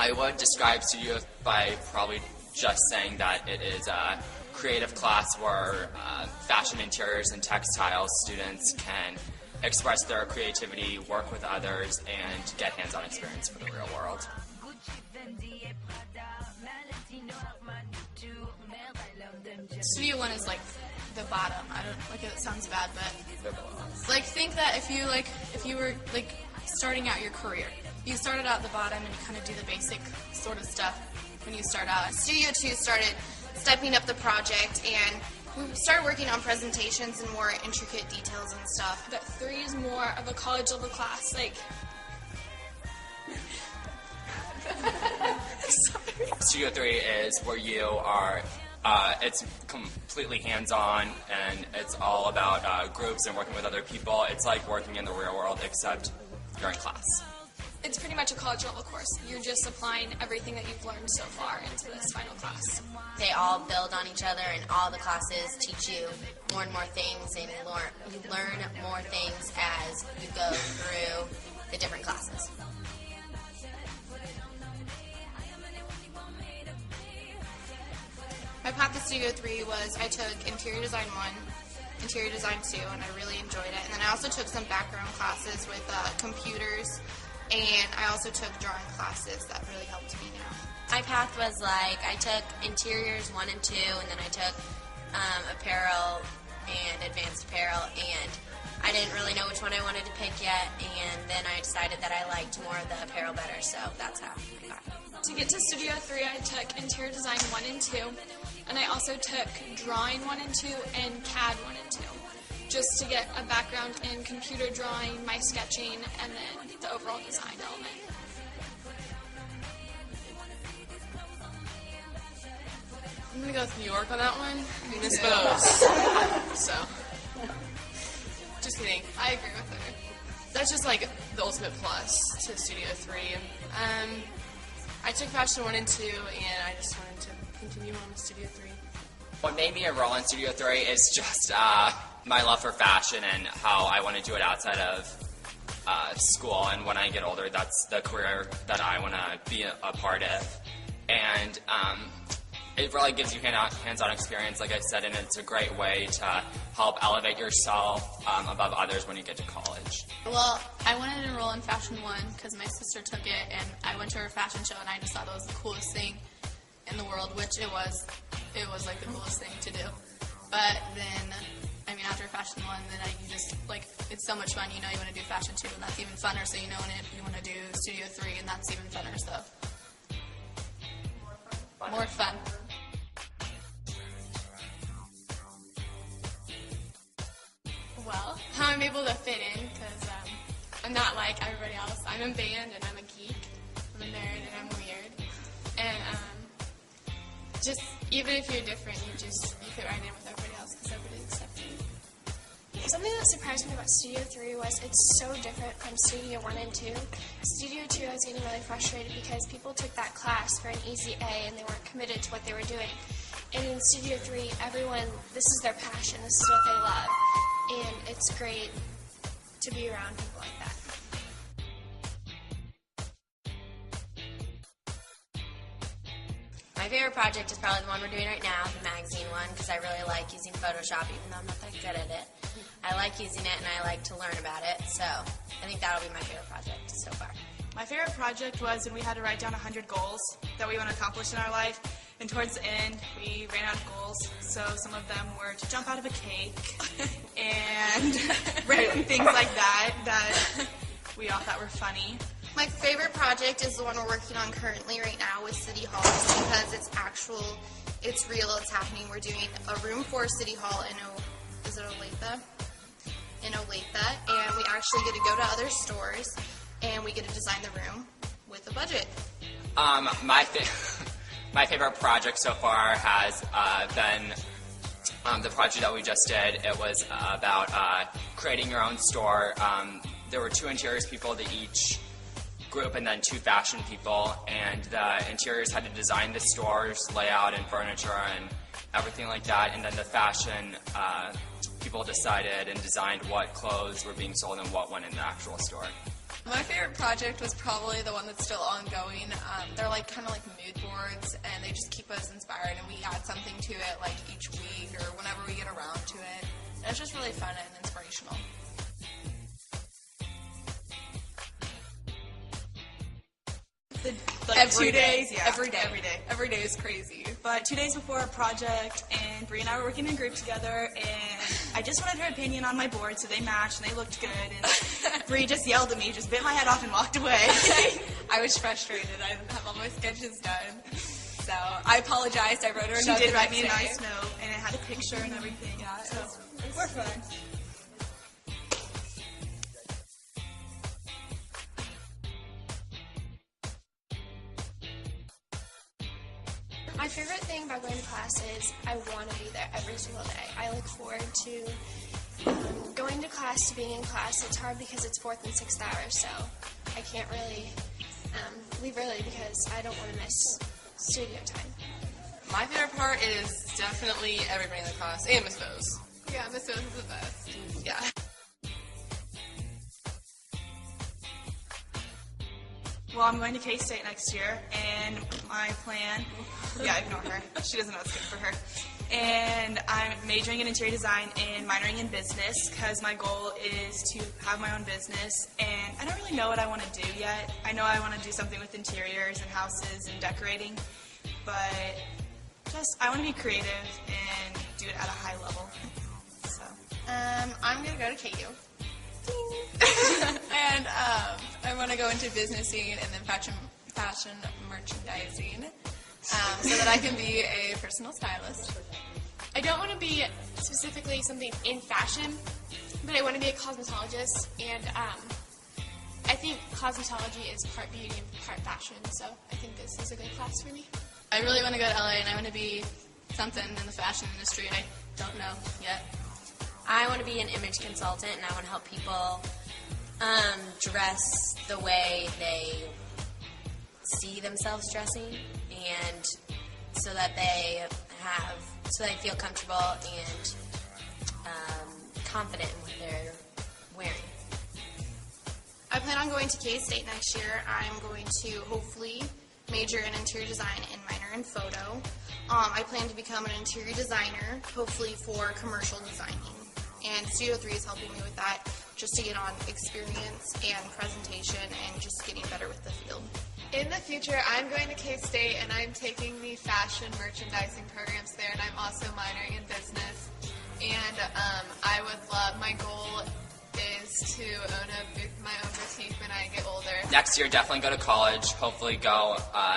I would describe Studio by probably just saying that it is a creative class where fashion, interiors, and textiles students can express their creativity, work with others, and get hands-on experience for the real world. Studio 1 is like the bottom. I don't like it sounds bad, but like think that if you were like starting out your career, you started out at the bottom and you kind of do the basic sort of stuff when you start out. Studio 2 started stepping up the project, and we started working on presentations and more intricate details and stuff. But 3 is more of a college level class, like. Studio 3 is where you are, it's completely hands-on, and it's all about groups and working with other people. It's like working in the real world, except you're in class. It's pretty much a college level course. You're just applying everything that you've learned so far into this final class. They all build on each other, and all the classes teach you more and more things, and you learn more things as you go through the different classes. My path to Studio 3 was I took Interior Design 1, Interior Design 2, and I really enjoyed it. And then I also took some background classes with computers, and I also took drawing classes that really helped me now. My path was like I took Interiors 1 and 2, and then I took Apparel and Advanced Apparel, and I didn't really know which one I wanted to pick yet, and then I decided that I liked more of the Apparel better, so that's how I got it. To get to Studio 3, I took Interior Design 1 and 2, and I also took Drawing 1 and 2 and CAD 1 and 2, just to get a background in computer drawing, my sketching, and then the overall design element. I'm gonna go with New York on that one. I mean, Miss Bose. So, just kidding. I agree with her. That's just like the ultimate plus to Studio 3. I took Fashion 1 and 2, and I just wanted to continue on with Studio 3. What made me enroll in Studio 3 is just my love for fashion and how I want to do it outside of school. And when I get older, that's the career that I want to be a part of. And it really gives you hands-on experience, like I said, and it's a great way to help elevate yourself above others when you get to college. Well, I wanted to enroll in Fashion 1 because my sister took it, and I went to her fashion show, and I just thought that was the coolest thing in the world, which it was. It was like the coolest thing to do. But then, I mean, after Fashion 1, then you just, like, it's so much fun. You know you want to do Fashion 2, and that's even funner, so you know you want to do Studio 3, and that's even funner, so. More fun. Well, how I'm able to fit in, because I'm not like everybody else. I'm in band, and I'm a geek. I'm a nerd, and I'm weird. And just, even if you're different, you fit right in with everybody else, because everybody's accepting. Something that surprised me about Studio 3 was it's so different from Studio 1 and 2. Studio 2, I was getting really frustrated because people took that class for an easy A, and they weren't committed to what they were doing. And in Studio 3, everyone, this is their passion, this is what they love. And it's great to be around people like that. My favorite project is probably the one we're doing right now, the magazine one, because I really like using Photoshop, even though I'm not that good at it. I like using it, and I like to learn about it, so I think that'll be my favorite project so far. My favorite project was when we had to write down 100 goals that we want to accomplish in our life, and towards the end, we ran out of goals, so some of them were to jump out of a cake, and random things like that we all thought were funny. My favorite project is the one we're working on currently right now with City Hall, just because it's real, it's happening. We're doing a room for City Hall in Olathe? In Olathe, and we actually get to go to other stores, and we get to design the room with a budget. My favorite project so far has been the project that we just did. It was about creating your own store. There were 2 interiors people to each group, and then 2 fashion people, and the interiors had to design the store's layout and furniture and everything like that, and then the fashion people decided and designed what clothes were being sold and what went in the actual store. My favorite project was probably the one that's still ongoing. They're like kind of like mood boards, and they just keep us inspired, and we add something to it like each week or whenever we get around to it. And it's just really fun and inspirational. Like 2 days? Yeah. Every day. Every day is crazy. But 2 days before our project, and Bree and I were working in a group together, and I just wanted her opinion on my board, so they matched, and they looked good, and Bree just yelled at me, just bit my head off and walked away. I was frustrated. I didn't have all my sketches done. So I apologized. I wrote her a note. She did the write next me a day. nice note, and it had a picture and everything. Yeah, so we're fun. My favorite thing about going to class is I want to be there every single day. I look forward to going to class, to being in class. It's hard because it's 4th and 6th hour, so I can't really leave early because I don't want to miss studio time. My favorite part is definitely everybody in the class and Miss Bose. Yeah, Miss Rose is the best. Yeah. Well, I'm going to K-State next year, and my plan, ignore her. She doesn't know what's good for her. And I'm majoring in interior design and minoring in business because my goal is to have my own business. And I don't really know what I want to do yet. I know I want to do something with interiors and houses and decorating, but I want to be creative and do it at a high level. So I'm going to go to KU. And I want to go into business scene and then fashion merchandising so that I can be a personal stylist. I don't want to be specifically something in fashion, but I want to be a cosmetologist, and I think cosmetology is part beauty and part fashion, so I think this is a good class for me. I really want to go to LA, and I want to be something in the fashion industry. I don't know yet. I want to be an image consultant, and I want to help people dress the way they see themselves dressing, and so that they feel comfortable and confident in what they're wearing. I plan on going to K-State next year. I'm going to hopefully major in interior design and minor in photo. I plan to become an interior designer, hopefully for commercial designing. And Studio 3 is helping me with that, just to get on experience and presentation and just getting better with the field. In the future, I'm going to K-State, and I'm taking the fashion merchandising programs there, and I'm also minoring in business. And my goal is to own my own boutique when I get older. Next year, definitely go to college. Hopefully go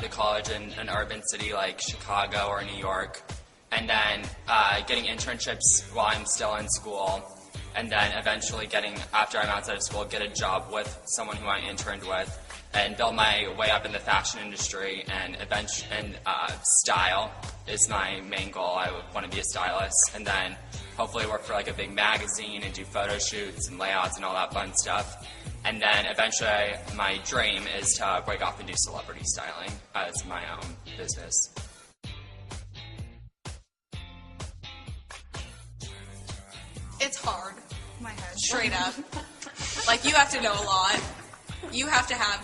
to college in an urban city like Chicago or New York. And then getting internships while I'm still in school. And then eventually after I'm outside of school, get a job with someone who I interned with. And build my way up in the fashion industry, and style is my main goal. I want to be a stylist, and then hopefully work for like a big magazine and do photo shoots and layouts and all that fun stuff. And then eventually, my dream is to break off and do celebrity styling as my own business. It's hard, my head. straight up. Like, you have to know a lot. You have to have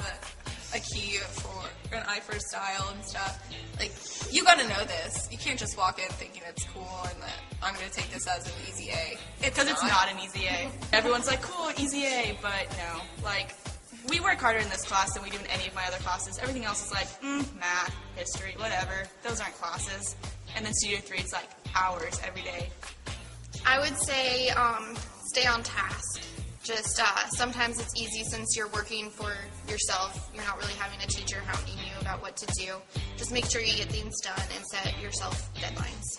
a key for an eye for style and stuff. Like, you gotta know this. You can't just walk in thinking it's cool and that I'm gonna take this as an easy A. Because it's not an easy A. Everyone's like, cool, easy A, but no. Like, we work harder in this class than we do in any of my other classes. Everything else is like, math, history, whatever. Those aren't classes. And then Studio 3 is like hours every day. I would say stay on task. Just sometimes it's easy since you're working for yourself. You're not really having a teacher hounding you about what to do. Just make sure you get things done and set yourself deadlines.